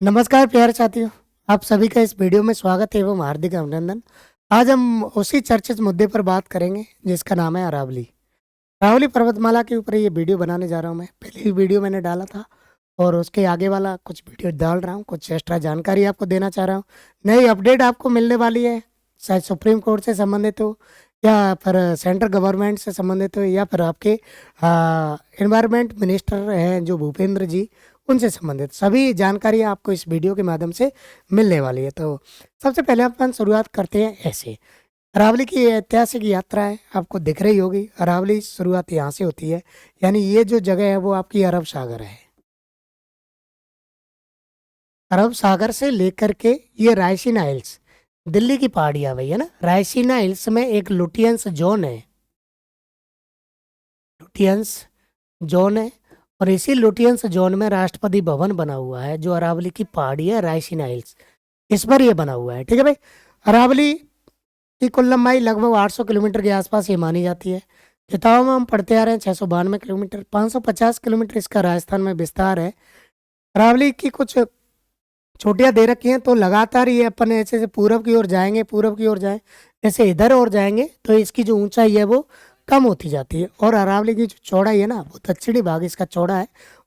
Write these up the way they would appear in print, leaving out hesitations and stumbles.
नमस्कार प्यारे साथियों, आप सभी का इस वीडियो में स्वागत है एवं हार्दिक अभिनंदन। आज हम उसी चर्चित मुद्दे पर बात करेंगे जिसका नाम है अरावली। अरावली पर्वतमाला के ऊपर ये वीडियो बनाने जा रहा हूँ मैं। पहले ही वीडियो मैंने डाला था और उसके आगे वाला कुछ वीडियो डाल रहा हूँ, कुछ एक्स्ट्रा जानकारी आपको देना चाह रहा हूँ। नई अपडेट आपको मिलने वाली है, शायद सुप्रीम कोर्ट से संबंधित हो या फिर सेंट्रल गवर्नमेंट से संबंधित हो या फिर आपके एनवायरमेंट मिनिस्टर हैं जो भूपेंद्र जी, उनसे संबंधित सभी जानकारी आपको इस वीडियो के माध्यम से मिलने वाली है। तो सबसे पहले अपन शुरुआत करते हैं ऐसे। अरावली की ये ऐतिहासिक यात्रा है, आपको दिख रही होगी। अरावली शुरुआत यहाँ से होती है, यानी ये जो जगह है वो आपकी अरब सागर है। अरब सागर से लेकर के ये रायसीना हिल्स, दिल्ली की पहाड़ियाँ भैया ना, रायसीना हिल्स में एक लुटियंस जोन है। लुटियंस जोन है और इसी लुटियंस जोन में राष्ट्रपति भवन बना हुआ है जो अरावली की पहाड़ी है, रायसीना हिल्स, इस पर ये बना हुआ है। ठीक है भाई। अरावली की कुल लंबाई लगभग 800 किलोमीटर के आसपास ये मानी जाती है। किताबों में हम पढ़ते आ रहे हैं 692 किलोमीटर, 550 किलोमीटर इसका राजस्थान में विस्तार है। अरावली की कुछ चोटियां दे रखी हैं, तो लगातार ये अपन ऐसे ऐसे पूरब की ओर जाएंगे, पूरब की ओर जाएं, ऐसे इधर और जाएंगे तो इसकी जो ऊंचाई है वो कम होती जाती है। और अरावली की जो चौड़ाई है ना, वो दक्षिणी भाग इसका चौड़ा है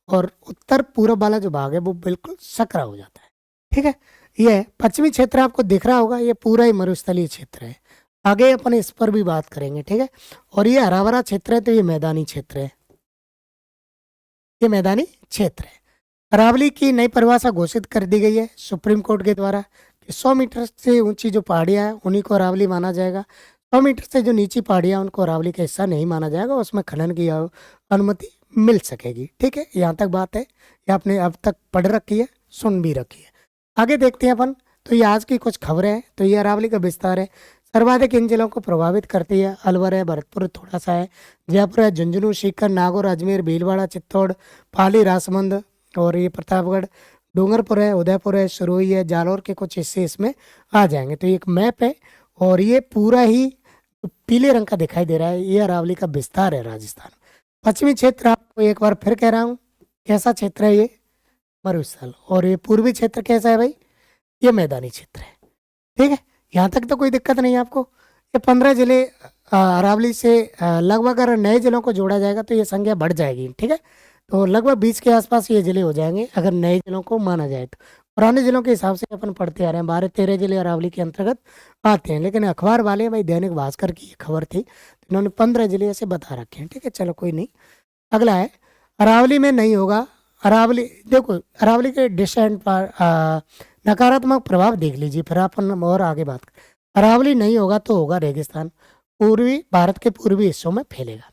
और उत्तर पूरब वाला जो भाग है वो बिल्कुल सकरा हो जाता है। ठीक है। ये है पश्चिमी क्षेत्र, आपको दिख रहा होगा, ये पूरा ही मरुस्थलीय क्षेत्र है। आगे अपन इस पर भी बात करेंगे। ठीक है। और ये हरा भरा क्षेत्र है, तो ये मैदानी क्षेत्र है, ये मैदानी क्षेत्र है। अरावली की नई परिभाषा घोषित कर दी गई है सुप्रीम कोर्ट के द्वारा कि 100 मीटर से ऊंची जो पहाड़ियां हैं उन्हीं को अरावली माना जाएगा। 100 मीटर से जो नीची पहाड़ियां हैं उनको अरावली का हिस्सा नहीं माना जाएगा, उसमें खनन की अनुमति मिल सकेगी। ठीक है, यहाँ तक बात है, ये आपने अब तक पढ़ रखी है, सुन भी रखी है। आगे देखते हैं अपन। तो ये आज की कुछ खबरें हैं। तो ये अरावली का विस्तार है, सर्वाधिक इन जिलों को प्रभावित करती है। अलवर है, भरतपुर थोड़ा सा है, जयपुर है, झुंझुनू, सीकर, नागौर, अजमेर, भीलवाड़ा, चित्तौड़, पाली, राजसमंद और ये प्रतापगढ़, डूंगरपुर है, उदयपुर है, सिरोही है, जालौर के कुछ हिस्से इसमें आ जाएंगे। तो ये एक मैप है और ये पूरा ही पीले रंग का दिखाई दे रहा है, ये अरावली का विस्तार है राजस्थान। पश्चिमी क्षेत्र आपको एक बार फिर कह रहा हूँ, कैसा क्षेत्र है ये, मरुस्थल। और ये पूर्वी क्षेत्र कैसा है भाई, ये मैदानी क्षेत्र है। ठीक है, यहाँ तक तो कोई दिक्कत नहीं है आपको। ये 15 जिले अरावली से लगभग अगर नए जिलों को जोड़ा जाएगा तो ये संख्या बढ़ जाएगी। ठीक है, तो लगभग 20 के आसपास ये जिले हो जाएंगे अगर नए जिलों को माना जाए तो। पुराने जिलों के हिसाब से अपन पढ़ते आ रहे हैं, 12-13 जिले अरावली के अंतर्गत आते हैं, लेकिन अखबार वाले भाई दैनिक भास्कर की ये खबर थी तो इन्होंने 15 जिले ऐसे बता रखे हैं। ठीक है, चलो कोई नहीं। अगला है, अरावली में नहीं होगा। अरावली देखो, अरावली के डिसेंट पर नकारात्मक प्रभाव देख लीजिए, फिर अपन और आगे बात करें। अरावली नहीं होगा तो होगा रेगिस्तान, पूर्वी भारत के पूर्वी हिस्सों में फैलेगा।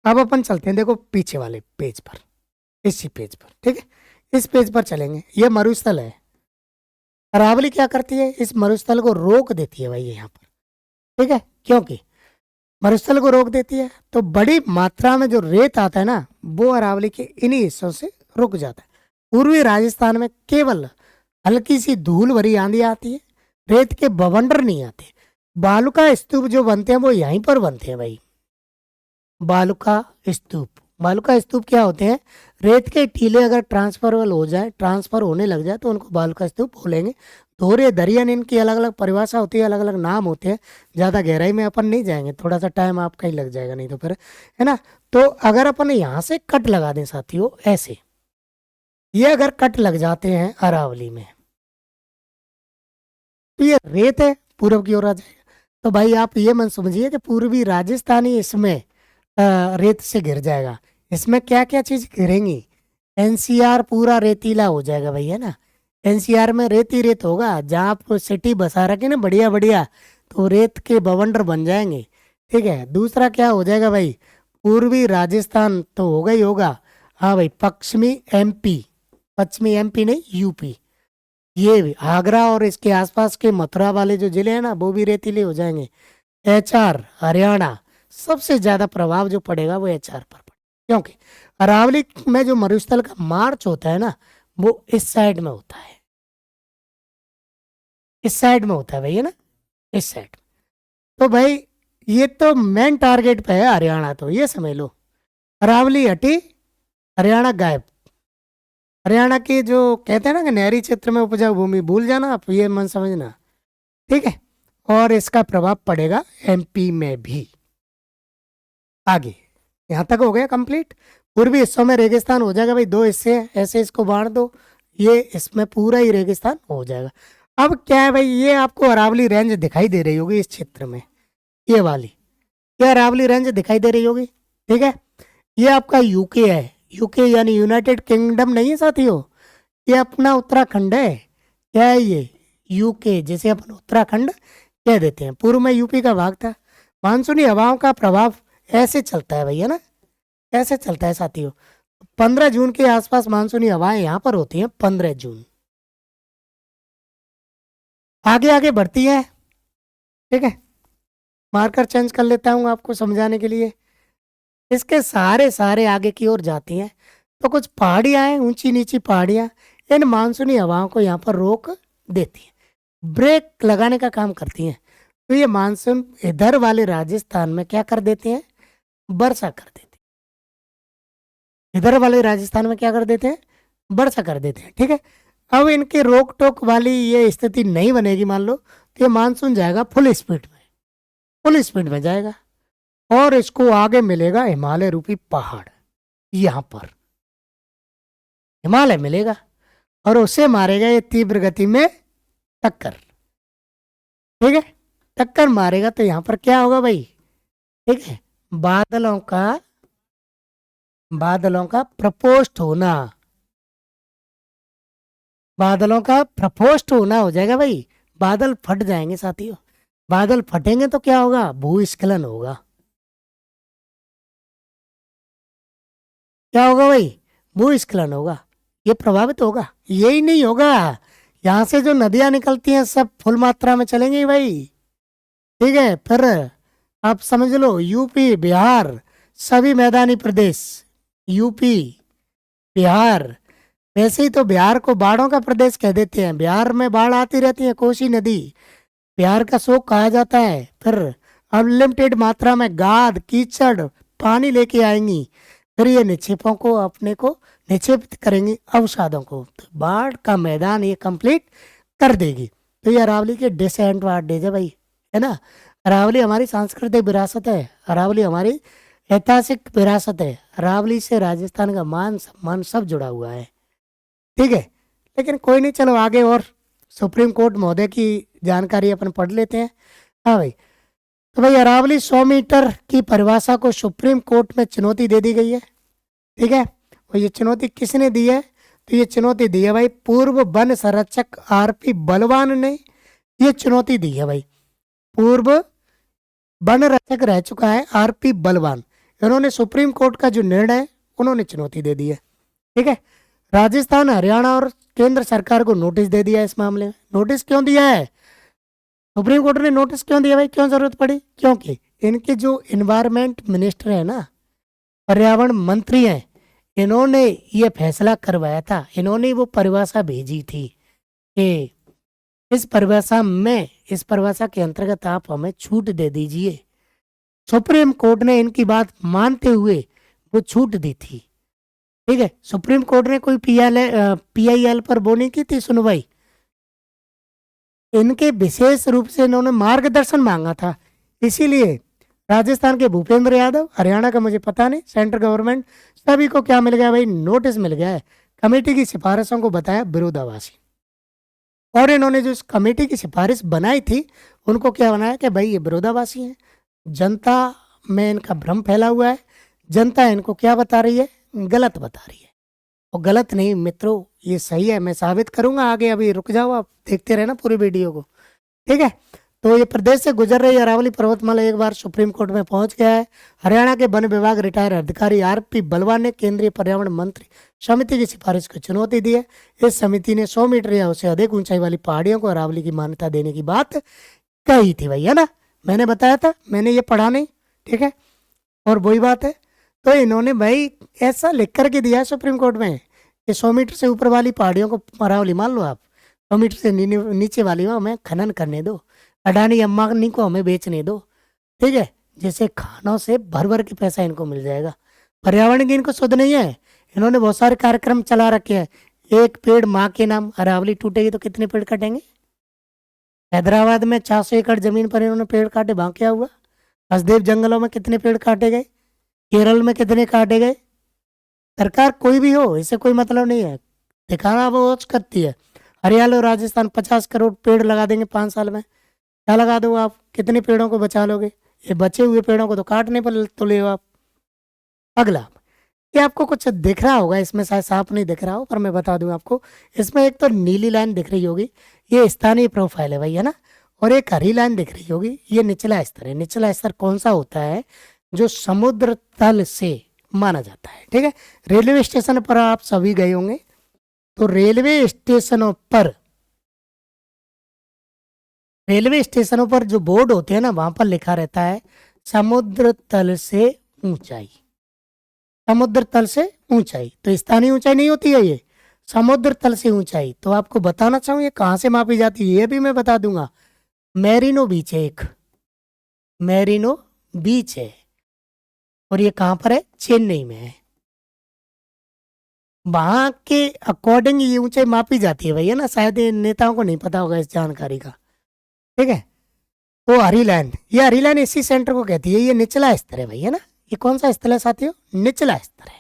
अब अपन चलते हैं, देखो पीछे वाले पेज पर, इसी पेज पर। ठीक है, इस पेज पर चलेंगे। ये मरुस्थल है। अरावली क्या करती है, इस मरुस्थल को रोक देती है भाई यहाँ पर। ठीक है, क्योंकि मरुस्थल को रोक देती है तो बड़ी मात्रा में जो रेत आता है ना, वो अरावली के इन्हीं हिस्सों से रुक जाता है। पूर्वी राजस्थान में केवल हल्की सी धूल भरी आंधी आती है, रेत के बवंडर नहीं आते। बालुका स्तूप जो बनते हैं वो यहीं पर बनते हैं भाई। बालुका स्तूप, बालुका स्तूप क्या होते हैं, रेत के टीले अगर ट्रांसफरेबल हो जाए, ट्रांसफर होने लग जाए तो उनको बालुका स्तूप बोलेंगे। धोरे दरियन, इनकी अलग अलग परिभाषा होती है, अलग अलग नाम होते हैं। ज़्यादा गहराई में अपन नहीं जाएंगे, थोड़ा सा टाइम आपका ही लग जाएगा नहीं तो फिर, है ना। तो अगर अपन यहाँ से कट लगा दें साथियों, ऐसे ये अगर कट लग जाते हैं अरावली में तो ये रेत है, पूरब की ओर आ जाएगा। तो भाई आप ये मन समझिए कि पूर्वी राजस्थान ही इसमें रेत से घिर जाएगा। इसमें क्या क्या चीज घिरेंगी, एनसीआर पूरा रेतीला हो जाएगा भाई, है ना। एनसीआर में रेत ही रेत होगा, जहाँ आप सिटी बसा रखे ना बढ़िया बढ़िया, तो रेत के बवंडर बन जाएंगे। ठीक है, दूसरा क्या हो जाएगा भाई, पूर्वी राजस्थान तो होगा ही होगा। हाँ भाई, पश्चिमी एमपी, पश्चिमी एमपी नहीं यूपी, ये भी आगरा और इसके आसपास के मथुरा वाले जो जिले हैं ना, वो भी रेतीले हो जाएंगे। एचआर हरियाणा, सबसे ज्यादा प्रभाव जो पड़ेगा वो एचआर पर पड़ेगा, क्योंकि अरावली में जो मरुस्थल का मार्च होता है ना, वो इस साइड में होता है, इस साइड में होता है भैया ना, इस साइड। तो भाई ये तो मेन टारगेट पे है हरियाणा, तो ये समझ लो, अरावली हटी, हरियाणा गायब। हरियाणा के जो कहते हैं ना कि नहरी क्षेत्र में उपजाऊ भूमि, भूल जाना आप, ये मन समझना। ठीक है, और इसका प्रभाव पड़ेगा एमपी में भी। आगे यहाँ तक हो गया कंप्लीट। पूर्वी हिस्सों में रेगिस्तान हो जाएगा भाई, दो हिस्से हैं, ऐसे इसको बांट दो, ये इसमें पूरा ही रेगिस्तान हो जाएगा। अब क्या है भाई, ये आपको अरावली रेंज दिखाई दे रही होगी इस क्षेत्र में, ये वाली, ये अरावली रेंज दिखाई दे रही होगी। ठीक है, ये आपका यूके है, यूके यानी यूनाइटेड किंगडम नहीं है साथियों, ये अपना उत्तराखंड है। क्या है ये, यूके, जिसे अपन उत्तराखंड कह देते हैं, पूर्व में यूपी का भाग था। मानसूनी हवाओं का प्रभाव ऐसे चलता है भैया ना, ऐसे चलता है साथियों। 15 जून के आसपास मानसूनी हवाएं यहाँ पर होती हैं, 15 जून। आगे आगे बढ़ती है। ठीक है, मार्कर चेंज कर लेता हूँ आपको समझाने के लिए। इसके सारे सारे आगे की ओर जाती हैं, तो कुछ पहाड़ियाँ हैं, ऊंची नीची पहाड़ियाँ, इन मानसूनी हवाओं को यहाँ पर रोक देती हैं, ब्रेक लगाने का काम करती हैं। तो ये मानसून इधर वाले राजस्थान में क्या कर देते हैं, वर्षा कर देते हैं। इधर वाले राजस्थान में क्या कर देते हैं, वर्षा कर देते हैं। ठीक है, अब इनकी रोक टोक वाली ये स्थिति नहीं बनेगी मान लो, तो ये मानसून जाएगा फुल स्पीड में, फुल स्पीड में जाएगा, और इसको आगे मिलेगा हिमालय रूपी पहाड़, यहाँ पर हिमालय मिलेगा, और उसे मारेगा ये तीव्र गति में टक्कर। ठीक है, टक्कर मारेगा तो यहाँ पर क्या होगा भाई, ठीक है, बादलों का प्रपोस्ट होना, बादलों का प्रपोस्ट होना हो जाएगा भाई, बादल फट जाएंगे साथियों। बादल फटेंगे तो क्या होगा, भूस्खलन होगा। क्या होगा भाई, भूस्खलन होगा, ये प्रभावित होगा। यही नहीं होगा, यहाँ से जो नदियां निकलती हैं सब फुल मात्रा में चलेंगी भाई। ठीक है, फिर आप समझ लो यूपी बिहार सभी मैदानी प्रदेश, यूपी बिहार, वैसे ही तो बिहार को बाढ़ों का प्रदेश कह देते हैं, बिहार में बाढ़ आती रहती है, कोसी नदी बिहार का शोक कहा जाता है। फिर अनलिमिटेड मात्रा में गाद कीचड़ पानी लेके आएंगी, फिर ये निक्षेपों को अपने को निक्षेपित करेंगी, अवसादों को, तो बाढ़ का मैदान ये कंप्लीट कर देगी। तो ये अरावली के डिसएडवांटेज है भाई, है ना। अरावली हमारी सांस्कृतिक विरासत है, अरावली हमारी ऐतिहासिक विरासत है, अरावली से राजस्थान का मान सम्मान सब जुड़ा हुआ है। ठीक है, लेकिन कोई नहीं, चलो आगे और सुप्रीम कोर्ट महोदय की जानकारी अपन पढ़ लेते हैं। हाँ भाई, तो भाई अरावली 100 मीटर की परिभाषा को सुप्रीम कोर्ट में चुनौती दे दी गई है। ठीक है, और ये चुनौती किसने दी है, तो ये चुनौती दी है भाई पूर्व वन संरक्षक आरपी बलवान ने, ये चुनौती दी है भाई। पूर्व वन रक्षक रह चुका है आरपी बलवान, इन्होंने सुप्रीम कोर्ट का जो निर्णय है उन्होंने चुनौती दे दी है। ठीक है, राजस्थान हरियाणा और केंद्र सरकार को नोटिस दे दिया है इस मामले में। नोटिस क्यों दिया है, सुप्रीम कोर्ट ने नोटिस क्यों दिया भाई, क्यों जरूरत पड़ी, क्योंकि इनके जो इन्वायरमेंट मिनिस्टर है ना, पर्यावरण मंत्री हैं, इन्होंने ये फैसला करवाया था, इन्होंने वो परिभाषा भेजी थी कि इस परिभाषा के अंतर्गत आप हमें छूट दे दीजिए। सुप्रीम कोर्ट ने इनकी बात मानते हुए वो छूट दी थी। ठीक है, सुप्रीम कोर्ट ने कोई पीआईएल पर वो नहीं की थी सुनवाई, इनके विशेष रूप से इन्होंने मार्गदर्शन मांगा था। इसीलिए राजस्थान के भूपेंद्र यादव, हरियाणा का मुझे पता नहीं, सेंट्रल गवर्नमेंट, सभी को क्या मिल गया भाई, नोटिस मिल गया है। कमेटी की सिफारिशों को बताया विरोधाभासी, और इन्होंने जो इस कमेटी की सिफारिश बनाई थी उनको क्या बनाया कि भाई ये विरोधाभासी हैं, जनता में इनका भ्रम फैला हुआ है, जनता इनको क्या बता रही है, गलत बता रही है। और गलत नहीं मित्रों, ये सही है, मैं साबित करूंगा आगे, अभी रुक जाओ आप, देखते रहना पूरी वीडियो को। ठीक है, तो ये प्रदेश से गुजर रही अरावली पर्वतमाला एक बार सुप्रीम कोर्ट में पहुंच गया है। हरियाणा के वन विभाग रिटायर्ड अधिकारी आरपी बलवान ने केंद्रीय पर्यावरण मंत्री समिति की सिफारिश को चुनौती दी है। इस समिति ने 100 मीटर या उससे अधिक ऊंचाई वाली पहाड़ियों को अरावली की मान्यता देने की बात कही थी भाई, है ना, मैंने बताया था, मैंने ये पढ़ा नहीं। ठीक है, और वही बात है, तो इन्होंने भाई ऐसा लिख करके दिया है सुप्रीम कोर्ट में कि 100 मीटर से ऊपर वाली पहाड़ियों को अरावली मान लो आप, 100 मीटर से नीचे वाली में हमें खनन करने दो, अडानी अंबानी को हमें बेचने दो। ठीक है, जैसे खानों से भर भर के पैसा इनको मिल जाएगा। पर्यावरण की इनको सुध नहीं है, इन्होंने बहुत सारे कार्यक्रम चला रखे हैं, एक पेड़ माँ के नाम, अरावली टूटेगी तो कितने पेड़ कटेंगे? हैदराबाद में 400 एकड़ जमीन पर इन्होंने पेड़ काटे, वहां क्या हुआ? हसदेव जंगलों में कितने पेड़ काटे गए? केरल में कितने काटे गए? सरकार कोई भी हो, इससे कोई मतलब नहीं है, दिखाना वो करती है। हरियाणा और राजस्थान 50 करोड़ पेड़ लगा देंगे 5 साल में। क्या लगा दो आप, कितने पेड़ों को बचा लोगे? ये बचे हुए पेड़ों को तो काटने पर तो ले आप। अगला, ये आपको कुछ दिख रहा होगा इसमें, शायद साफ नहीं दिख रहा हो पर मैं बता दूं आपको। इसमें एक तो नीली लाइन दिख रही होगी, ये स्थानीय प्रोफाइल है भाई, है ना। और एक हरी लाइन दिख रही होगी, ये निचला स्तर है। निचला स्तर कौन सा होता है? जो समुद्र तल से माना जाता है, ठीक है। रेलवे स्टेशन पर आप सभी गए होंगे, तो रेलवे स्टेशनों पर जो बोर्ड होते हैं ना, वहां पर लिखा रहता है समुद्र तल से ऊंचाई। समुद्र तल से ऊंचाई, तो स्थानीय ऊंचाई नहीं होती है ये, समुद्र तल से ऊंचाई। तो आपको बताना चाहूँ ये कहाँ से मापी जाती है, ये भी मैं बता दूंगा। मैरिनो बीच है एक, मैरिनो बीच है, और ये कहाँ पर है? चेन्नई में है। वहां के अकॉर्डिंग ये ऊंचाई मापी जाती है भैया ना, शायद ये नेताओं को नहीं पता होगा इस जानकारी का, ठीक है। तो हरी लाइन, ये हरी लाइन इसी सेंटर को कहती है, ये निचला स्तर है भैया ना। ये कौन सा स्तर है साथियों? निचला स्तर है,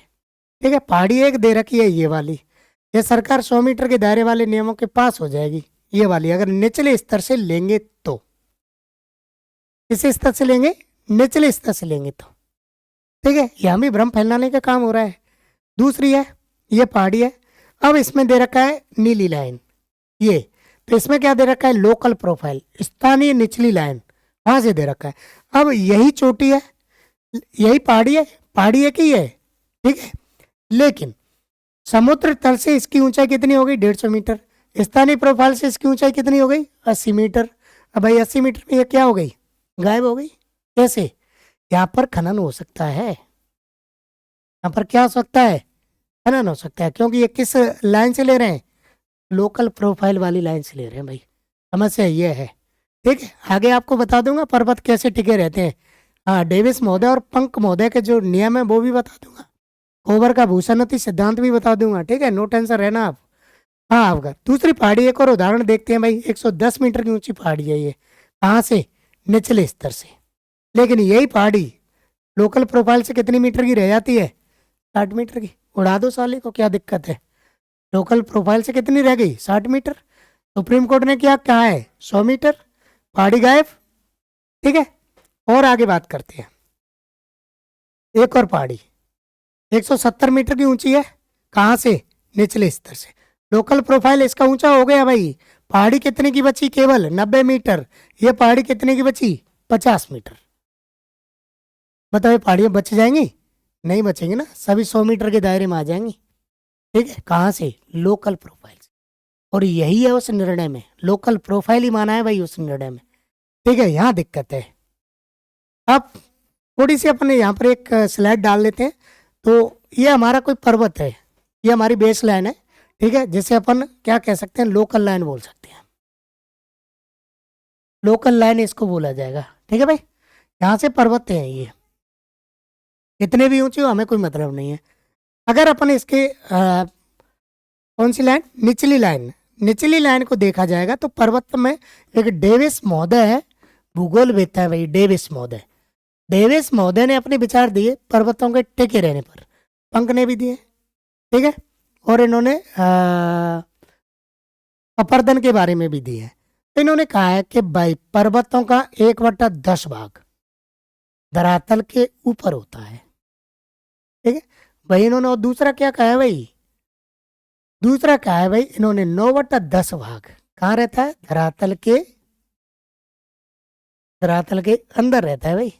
ठीक है। पहाड़ी एक दे रखी है ये वाली, ये सरकार 100 मीटर के दायरे वाले नियमों के पास हो जाएगी। ये वाली अगर निचले स्तर से लेंगे तो, किस स्तर से लेंगे? निचले स्तर से लेंगे तो, ठीक है। यहाँ भी भ्रम फैलाने का काम हो रहा है। दूसरी है, ये पहाड़ी है। अब इसमें दे रखा है नीली लाइन, ये तो इसमें क्या दे रखा है? लोकल प्रोफाइल, स्थानीय निचली लाइन, वहां से दे रखा है। अब यही चोटी है, यही पहाड़ी है कि ये, ठीक है। लेकिन समुद्र तल से इसकी ऊंचाई कितनी हो गई? 150 मीटर। स्थानीय प्रोफाइल से इसकी ऊंचाई कितनी हो गई? 80 मीटर। अब भाई 80 मीटर में ये क्या हो गई? गायब हो गई। कैसे? यहाँ पर खनन हो सकता है, यहाँ पर क्या हो सकता है? खनन हो सकता है, क्योंकि ये किस लाइन से ले रहे हैं? लोकल प्रोफाइल वाली लाइन से ले रहे हैं भाई। समस्या ये है, ठीक है। आगे आपको बता दूंगा पर्वत कैसे टिके रहते हैं। हाँ, डेविस महोदय और पंक महोदय के जो नियम है वो भी बता दूंगा। कोबर का भूषणति सिद्धांत भी बता दूंगा, ठीक है। नो टेंशन रहना आप। हाँ, अगर दूसरी पहाड़ी एक और उदाहरण देखते हैं भाई। 110 मीटर की ऊंची पहाड़ी है ये, कहाँ से? निचले स्तर से। लेकिन यही पहाड़ी लोकल प्रोफाइल से कितनी मीटर की रह जाती है? 60 मीटर की। उड़ा दो साले को, क्या दिक्कत है? लोकल प्रोफाइल से कितनी रह गई? 60 मीटर। सुप्रीम कोर्ट ने क्या कहा है? 100 मीटर। पहाड़ी गायब, ठीक है। और आगे बात करते हैं। एक और पहाड़ी 170 मीटर की ऊंची है, कहाँ से? निचले स्तर से। लोकल प्रोफाइल इसका ऊंचा हो गया भाई। पहाड़ी कितने की बची? केवल 90 मीटर। ये पहाड़ी कितने की बची? 50 मीटर। बताओ ये पहाड़ियाँ बच जाएंगी? नहीं बचेंगी ना, सभी 100 मीटर के दायरे में आ जाएंगी, ठीक है। कहाँ से? लोकल प्रोफाइल से। और यही है उस निर्णय में, लोकल प्रोफाइल ही माना है भाई उस निर्णय में, ठीक है। यहाँ दिक्कत है। अब थोड़ी सी अपने यहाँ पर एक स्लाइड डाल लेते हैं। तो ये हमारा कोई पर्वत है, ये हमारी बेस लाइन है, ठीक है, जिसे अपन क्या कह सकते हैं? लोकल लाइन बोल सकते हैं। लोकल लाइन इसको बोला जाएगा, ठीक है भाई। यहाँ से पर्वत हैं ये, कितने भी ऊंचे हो हमें कोई मतलब नहीं है। अगर अपन इसके कौन सी लाइन? निचली लाइन को देखा जाएगा तो पर्वत में एक डेविस महोदय है, भूगोल वेत्ता है भाई, डेविस महोदय ने अपने विचार दिए पर्वतों के टिके रहने पर। पंक ने भी दिए, ठीक है। और इन्होंने अपर्दन के बारे में भी दिए है। तो इन्होंने कहा है कि भाई पर्वतों का 1/10 भाग धरातल के ऊपर होता है, ठीक है भाई। इन्होंने और दूसरा क्या कहा है भाई? दूसरा क्या है भाई? इन्होंने 9/10 भाग कहाँ रहता है? धरातल के अंदर रहता है भाई,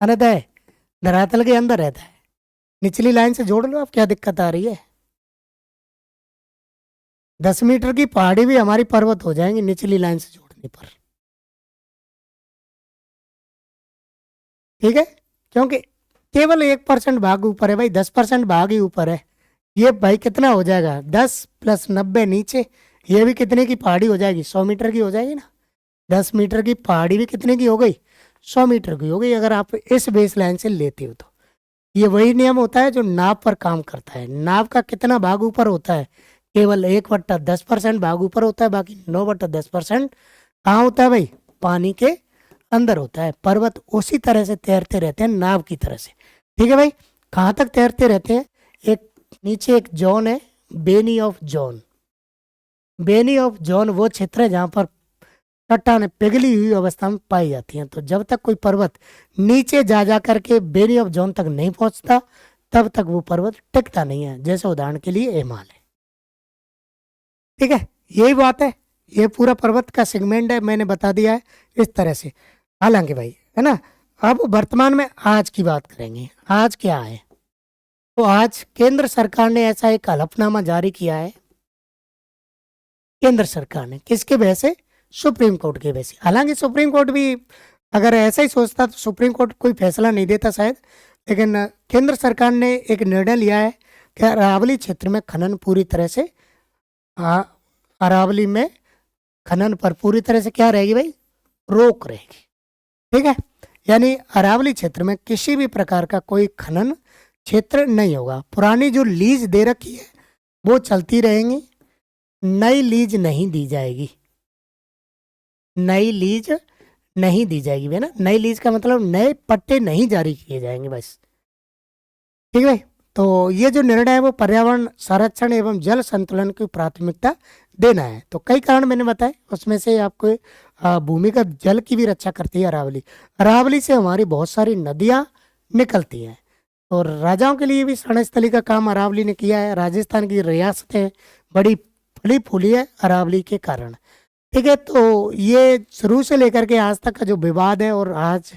रहता है धरातल के अंदर रहता है। निचली लाइन से जोड़ लो आप, क्या दिक्कत आ रही है? 10 मीटर की पहाड़ी भी हमारी पर्वत हो जाएंगी निचली लाइन से जोड़ने पर, ठीक है। क्योंकि केवल 1% भाग ऊपर है भाई, 10% भाग ही ऊपर है। ये भाई कितना हो जाएगा? 10 + 90 नीचे, ये भी कितने की पहाड़ी हो जाएगी? 100 मीटर की हो जाएगी ना। 10 मीटर की पहाड़ी भी कितने की हो गई? 100 मीटर की हो गई, अगर आप इस बेस लाइन से लेते हो तो। ये वही नियम होता है जो नाव पर काम करता है। नाव का कितना भाग ऊपर होता है? केवल 1/10% भाग ऊपर होता है, बाकी 9/10% कहाँ होता है भाई, पानी के अंदर होता है। पर्वत उसी तरह से तैरते रहते हैं नाव की तरह से। ठीक है भाई, कहाँ तक तैरते रहते हैं, एक नीचे एक जोन है, बेनी ऑफ जॉन। बेनी ऑफ जॉन वो क्षेत्र है जहाँ पर चट्टानें पिघली हुई अवस्था में पाई जाती हैं। तो जब तक कोई पर्वत नीचे जा करके बेनी ऑफ जॉन तक नहीं पहुंचता, तब तक वो पर्वत टिकता नहीं है। जैसे उदाहरण के लिए हिमालय। ठीक है, यही बात है। ये पूरा पर्वत का सेगमेंट है, मैंने बता दिया है इस तरह से। हालांकि भाई, है ना, अब वर्तमान में आज की बात करेंगे। आज क्या है, तो आज केंद्र सरकार ने ऐसा एक हलफनामा जारी किया है। केंद्र सरकार ने किसके वजह से, सुप्रीम कोर्ट के वजह से। हालांकि सुप्रीम कोर्ट भी अगर ऐसा ही सोचता तो सुप्रीम कोर्ट कोई फैसला नहीं देता शायद, लेकिन केंद्र सरकार ने एक निर्णय लिया है कि अरावली क्षेत्र में खनन पूरी तरह से, अरावली में खनन पर पूरी तरह से क्या रहेगी भाई, रोक रहेगी। ठीक है, यानी अरावली क्षेत्र में किसी भी प्रकार का कोई खनन क्षेत्र नहीं होगा। पुरानी जो लीज दे रखी है वो चलती रहेंगी, नई लीज नहीं दी जाएगी। नई लीज नहीं दी जाएगी है ना, नई लीज का मतलब नए पट्टे नहीं जारी किए जाएंगे बस। ठीक है, तो ये जो निर्णय है वो पर्यावरण संरक्षण एवं जल संतुलन की प्राथमिकता देना है। तो कई कारण मैंने बताए, उसमें से आपको भूमिगत जल की भी रक्षा करती है अरावली। अरावली से हमारी बहुत सारी नदियाँ निकलती हैं, और राजाओं के लिए भी रणस्थली का काम अरावली ने किया है। राजस्थान की रियासतें बड़ी फली फूली है अरावली के कारण। ठीक है, तो ये शुरू से लेकर के आज तक का जो विवाद है, और आज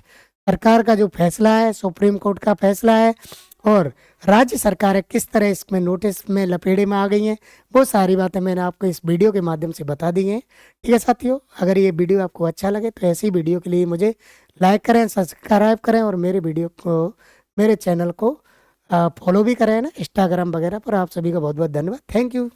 सरकार का जो फैसला है, सुप्रीम कोर्ट का फैसला है, और राज्य सरकारें किस तरह इसमें नोटिस में लपेड़े में आ गई हैं, वो सारी बातें मैंने आपको इस वीडियो के माध्यम से बता दी हैं। ठीक है साथियों, अगर ये वीडियो आपको अच्छा लगे तो ऐसी वीडियो के लिए मुझे लाइक करें, सब्सक्राइब करें, और मेरे वीडियो को, मेरे चैनल को फॉलो भी करें ना, इंस्टाग्राम वगैरह पर। आप सभी का बहुत बहुत धन्यवाद। Thank you.